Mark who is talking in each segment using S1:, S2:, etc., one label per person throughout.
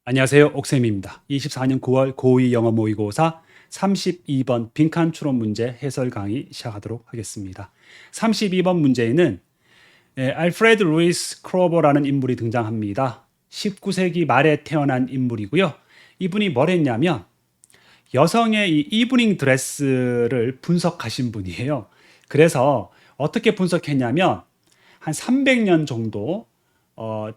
S1: 안녕하세요. 옥쌤입니다. 24년 9월 고2 영어 모의고사 32번 빈칸 추론 문제 해설 강의 시작하도록 하겠습니다. 32번 문제에는 알프레드 루이스 크로버라는 인물이 등장합니다. 19세기 말에 태어난 인물이고요. 이분이 뭘 했냐면 여성의 이 이브닝 드레스를 분석하신 분이에요. 그래서 어떻게 분석했냐면 한 300년 정도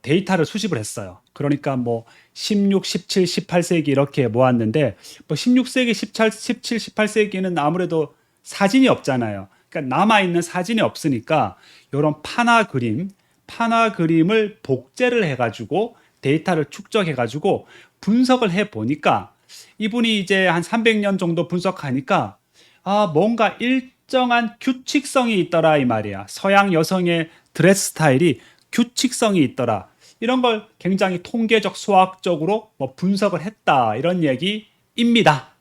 S1: 데이터를 수집을 했어요. 그러니까 뭐 16, 17, 18세기 이렇게 모았는데 뭐 16세기, 17, 18세기는 아무래도 사진이 없잖아요. 그러니까 남아있는 사진이 없으니까 이런 판화 그림을 복제를 해가지고 데이터를 축적해가지고 분석을 해보니까 이분이 이제 한 300년 정도 분석하니까 뭔가 일정한 규칙성이 있더라 이 말이야. 서양 여성의 드레스 스타일이 규칙성이 있더라. 이런 걸 굉장히 통계적, 수학적으로 분석을 했다. 이런 얘기입니다.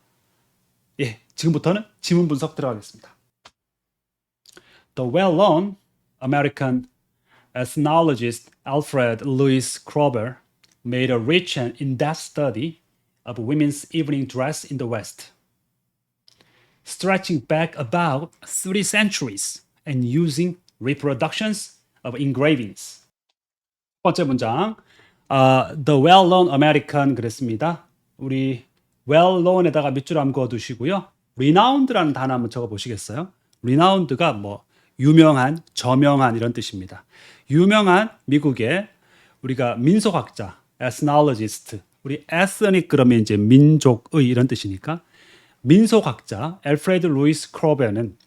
S1: 예, 지금부터는 지문 분석 들어가겠습니다. The well-known American ethnologist Alfred Lewis Kroeber made a rich and in-depth study of women's evening dress in the West, stretching back about 3 centuries and using reproductions of engravings. 첫 번째 문장, the well-known American 그랬습니다. 우리 well-known에다가 밑줄 한번 그어두시고요. renowned라는 단어 한번 적어보시겠어요? renowned가 뭐 유명한, 저명한 이런 뜻입니다. 유명한 미국의 우리가 민속학자, ethnologist, 우리 ethnic 그러면 이제 민족의 이런 뜻이니까 민속학자 알프레드 루이스 크로베는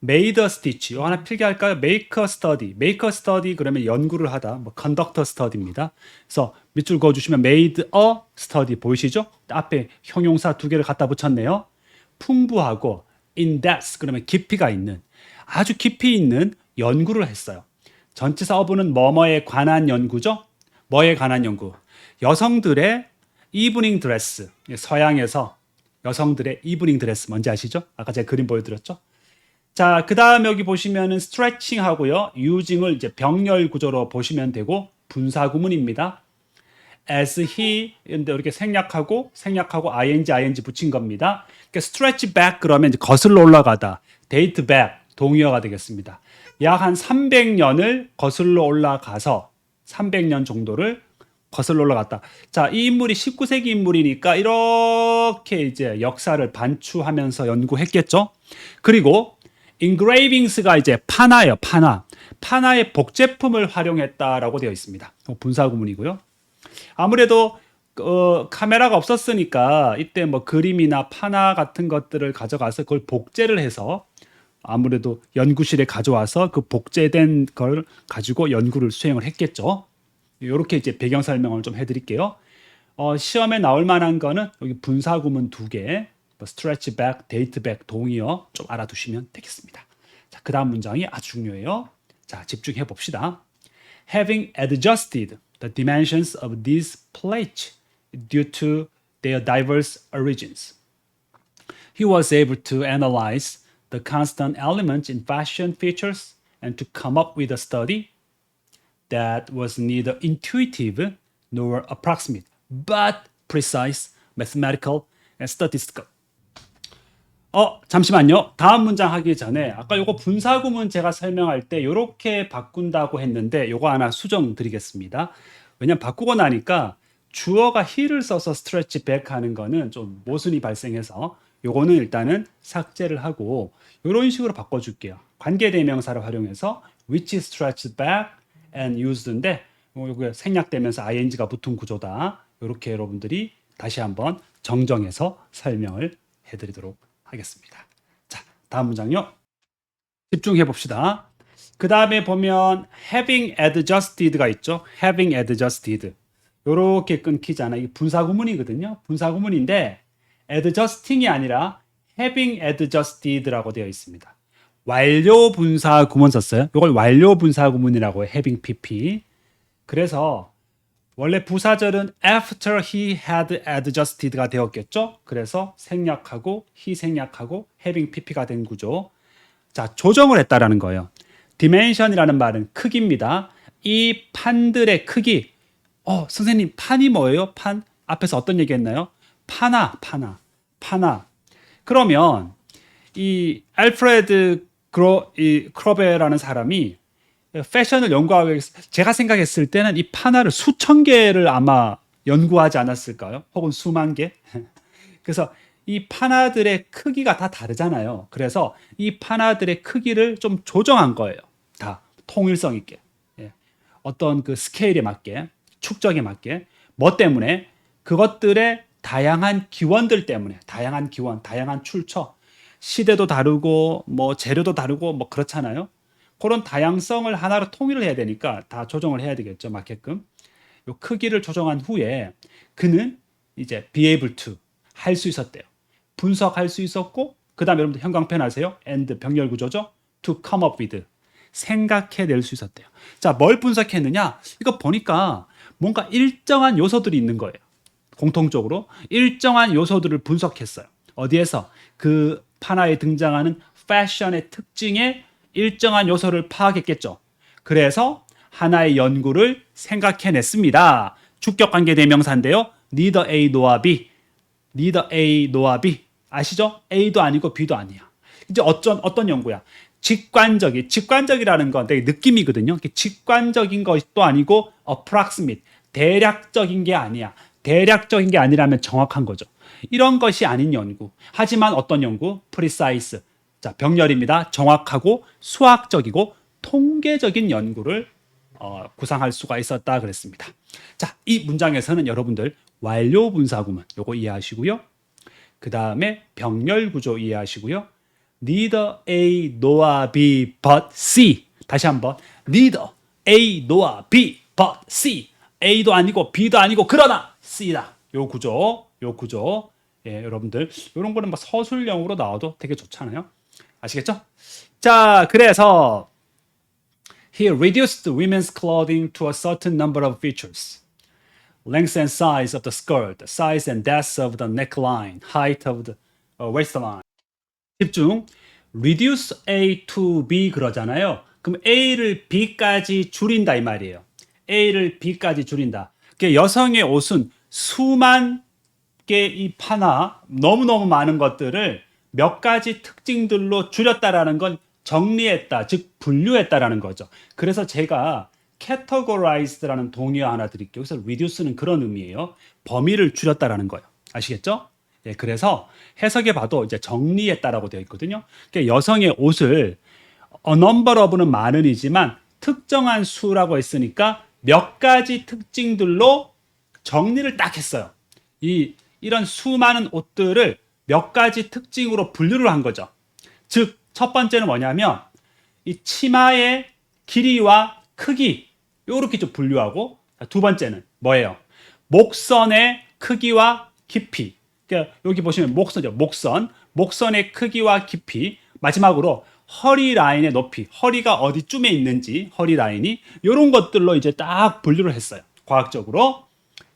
S1: made a stitch. 이거 하나 필기할까요? make a study. make a study 그러면 연구를 하다. 뭐 conduct a study입니다. 그래서 밑줄 그어주시면 made a study 보이시죠? 앞에 형용사 두 개를 갖다 붙였네요. 풍부하고 in depth 그러면 깊이가 있는 아주 깊이 있는 연구를 했어요. 전치사 어부는 뭐뭐에 관한 연구죠? 뭐에 관한 연구? 여성들의 이브닝 드레스. 서양에서 여성들의 이브닝 드레스 뭔지 아시죠? 아까 제가 그림 보여드렸죠? 자, 그 다음 여기 보시면은 스트레칭 하고요. using을 이제 병렬 구조로 보시면 되고 분사구문입니다. as he 근데 이렇게 생략하고 ing 붙인 겁니다. 그러니까 stretch back 그러면 이제 거슬러 올라가다. date back 동의어가 되겠습니다. 약 한 300년을 거슬러 올라가서 300년 정도를 거슬러 올라갔다. 자, 이 인물이 19세기 인물이니까 이렇게 이제 역사를 반추하면서 연구했겠죠. 그리고 engravings가 이제 판화예요, 판화. 판화의 복제품을 활용했다라고 되어 있습니다. 분사구문이고요. 아무래도 카메라가 없었으니까 이때 뭐 그림이나 판화 같은 것들을 가져가서 그걸 복제를 해서 아무래도 연구실에 가져와서 그 복제된 걸 가지고 연구를 수행을 했겠죠. 이렇게 이제 배경 설명을 좀 해드릴게요. 시험에 나올 만한 거는 여기 분사구문 2개, stretch back, date back 동의어 좀 알아두시면 되겠습니다. 자, 그 다음 문장이 아주 중요해요. 자, 집중해 봅시다. Having adjusted the dimensions of these plates due to their diverse origins, he was able to analyze the constant elements in fashion features and to come up with a study that was neither intuitive nor approximate, but precise, mathematical, and statistical. 잠시만요. 다음 문장 하기 전에 아까 요거 분사구문 제가 설명할 때 요렇게 바꾼다고 했는데 요거 하나 수정 드리겠습니다. 왜냐면 바꾸고 나니까 주어가 he를 써서 stretch back 하는 거는 좀 모순이 발생해서 요거는 일단은 삭제를 하고 요런 식으로 바꿔줄게요. 관계대명사를 활용해서 which stretched back and used인데 요게 생략되면서 ing가 붙은 구조다. 요렇게 여러분들이 다시 한번 정정해서 설명을 해드리도록 하겠습니다. 자, 다음 문장요. 집중해 봅시다. 그 다음에 보면 having adjusted가 있죠. having adjusted. 요렇게 끊기잖아요. 이게 분사구문이거든요. 분사구문인데 adjusting이 아니라 having adjusted라고 되어 있습니다. 완료 분사 구문 썼어요. 이걸 완료 분사 구문이라고 해요. having pp. 그래서 원래 부사절은 after he had adjusted가 되었겠죠. 그래서 생략하고 he 생략하고 having pp가 된 구조. 자, 조정을 했다라는 거예요. dimension이라는 말은 크기입니다. 이 판들의 크기 선생님, 판이 뭐예요? 판? 앞에서 어떤 얘기 했나요? 파나. 그러면 이 알프레드 이 크로베라는 사람이 패션을 연구하기 위해서 제가 생각했을 때는 이 파나를 수천 개를 아마 연구하지 않았을까요? 혹은 수만 개? 그래서 이 파나들의 크기가 다 다르잖아요. 그래서 이 파나들의 크기를 좀 조정한 거예요. 다 통일성 있게. 예. 어떤 그 스케일에 맞게, 축적에 맞게. 뭐 때문에? 그것들의 다양한 기원들 때문에, 다양한 기원, 다양한 출처, 시대도 다르고 뭐 재료도 다르고 뭐 그렇잖아요. 그런 다양성을 하나로 통일을 해야 되니까 다 조정을 해야 되겠죠. 맞게끔. 요 크기를 조정한 후에 그는 이제 be able to 할 수 있었대요. 분석할 수 있었고, 그 다음에 여러분들 형광펜 아세요? and 병렬 구조죠? to come up with 생각해낼 수 있었대요. 자, 뭘 분석했느냐? 이거 보니까 뭔가 일정한 요소들이 있는 거예요. 공통적으로 일정한 요소들을 분석했어요. 어디에서? 그 파나에 등장하는 패션의 특징의 일정한 요소를 파악했겠죠. 그래서 하나의 연구를 생각해냈습니다. 주격관계 대명사인데요. neither A nor B. neither A nor B. 아시죠? A도 아니고 B도 아니야. 이제 어떤 연구야? 직관적이라는 건 되게 느낌이거든요. 직관적인 것도 아니고 approximate, 대략적인 게 아니야. 대략적인 게 아니라면 정확한 거죠. 이런 것이 아닌 연구. 하지만 어떤 연구? precise. 자, 병렬입니다. 정확하고 수학적이고 통계적인 연구를 구상할 수가 있었다 그랬습니다. 자, 이 문장에서는 여러분들 완료 분사구문 요거 이해하시고요. 그 다음에 병렬 구조 이해하시고요. neither A nor B but C. 다시 한번 neither A nor B but C. A도 아니고 B도 아니고 그러나 C다. 요 구조. 예, 여러분들 이런 거는 뭐 서술형으로 나와도 되게 좋잖아요. 아시겠죠? 자, 그래서 he reduced women's clothing to a certain number of features. Length and size of the skirt, size and depth of the neckline, height of the waistline. 집중. reduce A to B 그러잖아요. 그럼 A를 B까지 줄인다 이 말이에요. A를 B까지 줄인다. 그러니까 여성의 옷은 수만 개의 이 파나 너무너무 많은 것들을 몇 가지 특징들로 줄였다라는 건 정리했다, 즉 분류했다라는 거죠. 그래서 제가 categorized라는 동의어 하나 드릴게요. 그래서 reduce는 그런 의미예요. 범위를 줄였다라는 거예요. 아시겠죠? 예, 그래서 해석해 봐도 이제 정리했다라고 되어 있거든요. 그러니까 여성의 옷을 a number of는 많은이지만 특정한 수라고 했으니까 몇 가지 특징들로 정리를 딱 했어요. 이런 수많은 옷들을 몇 가지 특징으로 분류를 한 거죠. 즉, 첫 번째는 뭐냐면 이 치마의 길이와 크기 요렇게 좀 분류하고, 두 번째는 뭐예요? 목선의 크기와 깊이. 그러니까 여기 보시면 목선이죠. 목선의 크기와 깊이. 마지막으로 허리 라인의 높이, 허리가 어디쯤에 있는지, 허리 라인이 이런 것들로 이제 딱 분류를 했어요. 과학적으로.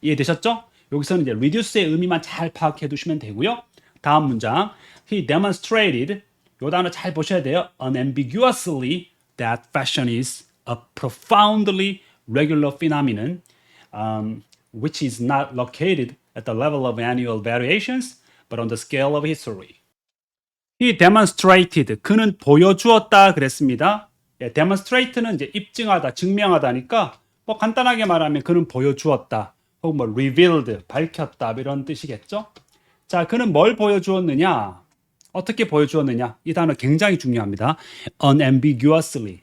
S1: 이해되셨죠? 여기서는 이제 reduce의 의미만 잘 파악해 두시면 되고요. 다음 문장. He demonstrated, 요 단어 잘 보셔야 돼요. unambiguously that fashion is a profoundly regular phenomenon, which is not located at the level of annual variations, but on the scale of history. He demonstrated, 그는 보여주었다 그랬습니다. 예, demonstrate는 이제 입증하다, 증명하다니까 뭐 간단하게 말하면 그는 보여주었다, 혹은 뭐 revealed, 밝혔다 이런 뜻이겠죠. 자, 그는 뭘 보여주었느냐? 어떻게 보여주었느냐? 이 단어 굉장히 중요합니다. unambiguously.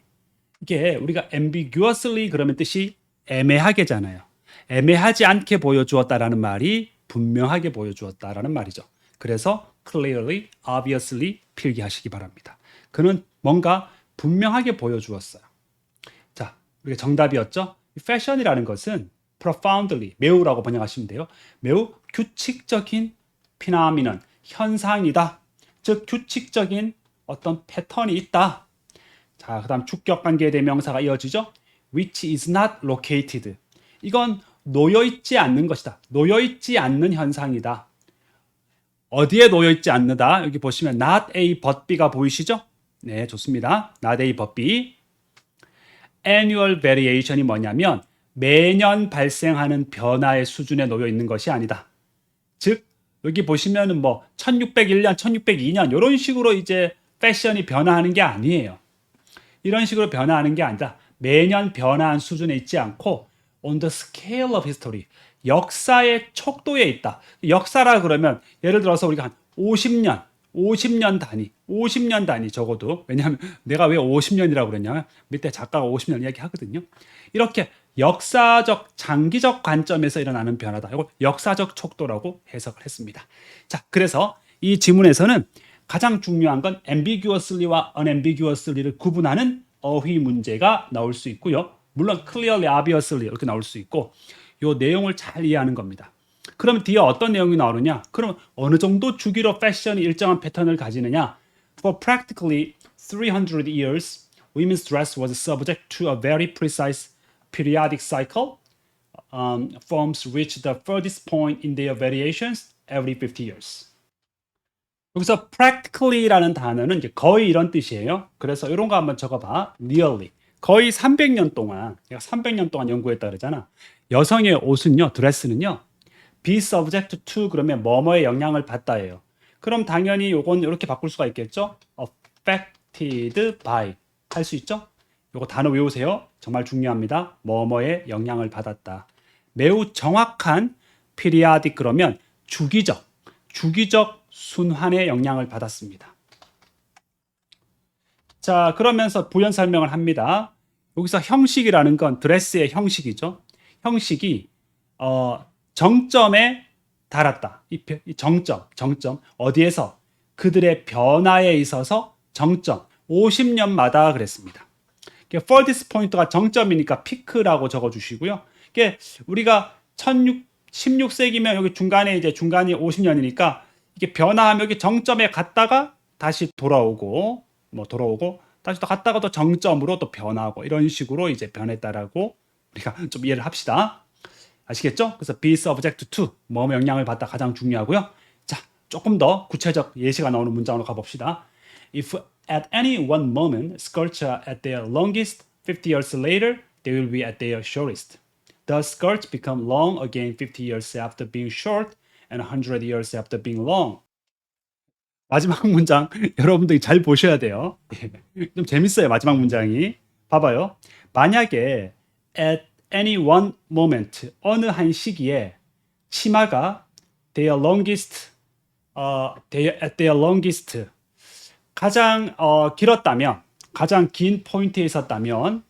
S1: 이게 우리가 ambiguously 그러면 뜻이 애매하게잖아요. 애매하지 않게 보여주었다라는 말이 분명하게 보여주었다라는 말이죠. 그래서 clearly, obviously 필기하시기 바랍니다. 그는 뭔가 분명하게 보여주었어요. 자, 우리가 정답이었죠? 패션이라는 것은 profoundly, 매우라고 번역하시면 돼요. 매우 규칙적인 phenomenon, 현상이다. 즉 규칙적인 어떤 패턴이 있다. 자, 그 다음 주격관계 대명사가 이어지죠. which is not located. 이건 놓여있지 않는 것이다. 놓여있지 않는 현상이다. 어디에 놓여있지 않는다? 여기 보시면 not A but B가 보이시죠? 네, 좋습니다. not A but B. annual variation이 뭐냐면 매년 발생하는 변화의 수준에 놓여 있는 것이 아니다. 즉 여기 보시면은 뭐 1601년, 1602년 이런 식으로 이제 패션이 변화하는 게 아니에요. 이런 식으로 변화하는 게 아니라 매년 변화한 수준에 있지 않고 on the scale of history, 역사의 척도에 있다. 역사라 그러면 예를 들어서 우리가 한 50년 단위, 50년 단위 적어도, 왜냐하면 내가 왜 50년이라고 그랬냐, 밑에 작가가 50년 이야기 하거든요. 이렇게 역사적, 장기적 관점에서 일어나는 변화다. 이걸 역사적 척도라고 해석을 했습니다. 자, 그래서 이 지문에서는 가장 중요한 건 ambiguously와 unambiguously를 구분하는 어휘 문제가 나올 수 있고요. 물론 clearly, obviously 이렇게 나올 수 있고, 이 내용을 잘 이해하는 겁니다. 그럼 뒤에 어떤 내용이 나오느냐? 그럼 어느 정도 주기로 패션이 일정한 패턴을 가지느냐? For practically 300 years, women's dress was subject to a very precise periodic cycle. Forms reach the furthest point in their variations every 50 years. 여기서 practically라는 단어는 이제 거의 이런 뜻이에요. 그래서 이런 거 한번 적어봐. nearly. 거의 300년 동안, 내가 300년 동안 연구했다 그러잖아. 여성의 옷은요, 드레스는요, be subject to 그러면 뭐뭐의 영향을 받다예요. 그럼 당연히 요건 이렇게 바꿀 수가 있겠죠? affected by 할 수 있죠? 요거 단어 외우세요. 정말 중요합니다. 뭐뭐의 영향을 받았다. 매우 정확한 periodic 그러면 주기적 순환의 영향을 받았습니다. 자, 그러면서 부연 설명을 합니다. 여기서 형식이라는 건 드레스의 형식이죠. 형식이 정점에 달았다. 이 정점 어디에서? 그들의 변화에 있어서 정점 50년마다 그랬습니다. furthest point가 정점이니까 피크라고 적어주시고요. 우리가 16세기면 여기 중간에 이제 중간이 50년이니까 이게 변화하면 여기 정점에 갔다가 다시 돌아오고 다시 또 갔다가 또 정점으로 또 변하고 이런 식으로 이제 변했다라고 우리가 좀 이해를 합시다. 아시겠죠? 그래서 be subject to 뭐 영향을 받다 가장 중요하고요. 자, 조금 더 구체적 예시가 나오는 문장으로 가봅시다. If at any one moment skirts are at their longest, 50 years later they will be at their shortest. The skirts become long again 50 years after being short and 100 years after being long. 마지막 문장 여러분들이 잘 보셔야 돼요. 좀 재밌어요. 마지막 문장이. 봐봐요. 만약에 at any one moment 어느 한 시기에 치마가 their longest at their longest 가장 길었다면 가장 긴 포인트에 있었다면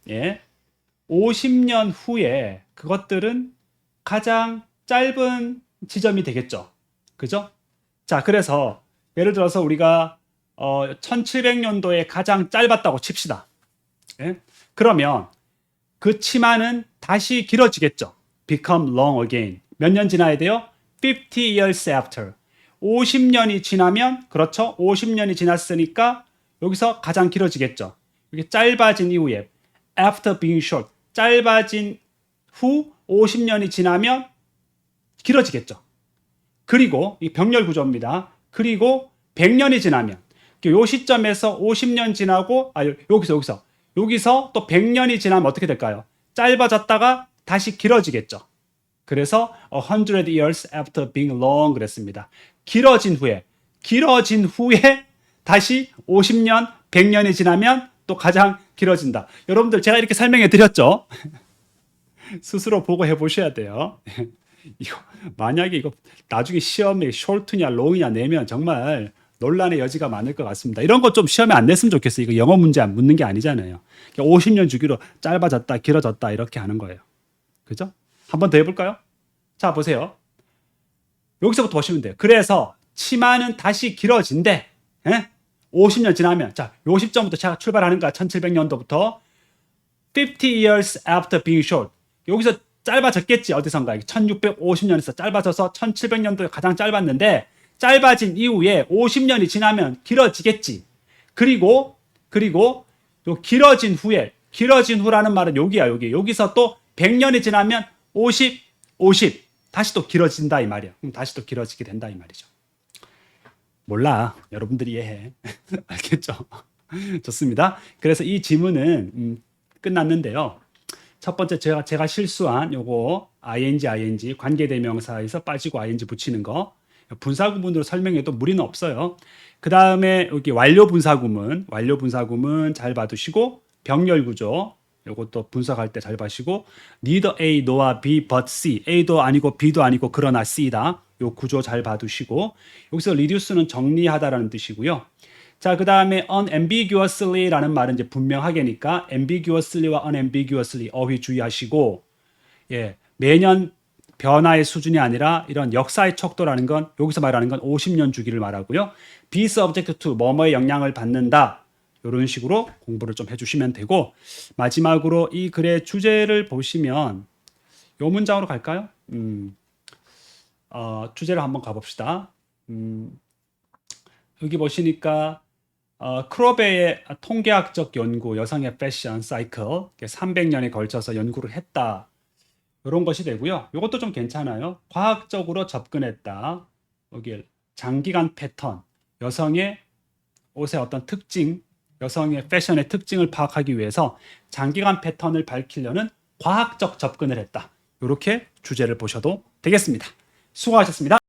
S1: 50년 후에 그것들은 가장 짧은 지점이 되겠죠. 그죠? 자, 그래서 예를 들어서 우리가 1700년도에 가장 짧았다고 칩시다. 그러면 그 치마는 다시 길어지겠죠. become long again. 몇 년 지나야 돼요? 50 years after. 50년이 지나면, 그렇죠? 50년이 지났으니까 여기서 가장 길어지겠죠. 이게 짧아진 이후에 after being short. 짧아진 후 50년이 지나면 길어지겠죠. 그리고 이 병렬 구조입니다. 그리고 100년이 지나면 요 시점에서 50년 지나고 여기서 또 100년이 지나면 어떻게 될까요? 짧아졌다가 다시 길어지겠죠. 그래서 100 years after being long 그랬습니다. 길어진 후에 다시 50년, 100년이 지나면 또 가장 길어진다. 여러분들 제가 이렇게 설명해 드렸죠? 스스로 보고 해보셔야 돼요. 만약에 이거 나중에 시험에 short냐 long이냐 내면 정말 논란의 여지가 많을 것 같습니다. 이런 거 좀 시험에 안 냈으면 좋겠어요. 이거 영어 문제 안 묻는 게 아니잖아요. 50년 주기로 짧아졌다, 길어졌다 이렇게 하는 거예요. 그죠? 한 번 더 해볼까요? 자, 보세요. 여기서부터 보시면 돼요. 그래서 치마는 다시 길어진대. 50년 지나면, 자, 요 시점부터 제가 출발하는 거야. 1700년도부터 50 years after being short. 여기서 짧아졌겠지. 어디선가 1650년에서 짧아져서 1700년도에 가장 짧았는데 짧아진 이후에 50년이 지나면 길어지겠지. 그리고 요 길어진 후라는 말은 여기야. 여기서 또 100년이 지나면 50 다시 또 길어진다 이 말이야. 그럼 다시 또 길어지게 된다 이 말이죠. 몰라. 여러분들이 이해해. 알겠죠? 좋습니다. 그래서 이 지문은 끝났는데요. 첫 번째 제가 실수한 요거 ing 관계대명사에서 빠지고 ing 붙이는 거 분사구문으로 설명해도 무리는 없어요. 그 다음에 여기 완료 분사구문 잘 봐두시고 병렬 구조 요것도 분석할 때 잘 봐시고 neither A nor B but C A도 아니고 B도 아니고 그러나 C다. 요 구조 잘 봐두시고 여기서 reduce는 정리하다라는 뜻이고요. 자, 그 다음에 unambiguously라는 말은 이제 분명하게니까 ambiguously와 unambiguously 어휘 주의하시고 예, 매년 변화의 수준이 아니라 이런 역사의 척도라는 건 여기서 말하는 건 50년 주기를 말하고요. be subject to 뭐뭐의 영향을 받는다. 이런 식으로 공부를 좀 해주시면 되고 마지막으로 이 글의 주제를 보시면 요 문장으로 갈까요? 주제를 한번 가봅시다. 여기 보시니까 크로베의 통계학적 연구, 여성의 패션 사이클 300년에 걸쳐서 연구를 했다. 이런 것이 되고요. 이것도 좀 괜찮아요. 과학적으로 접근했다. 여기 장기간 패턴, 여성의 옷의 어떤 특징, 여성의 패션의 특징을 파악하기 위해서 장기간 패턴을 밝히려는 과학적 접근을 했다. 이렇게 주제를 보셔도 되겠습니다. 수고하셨습니다.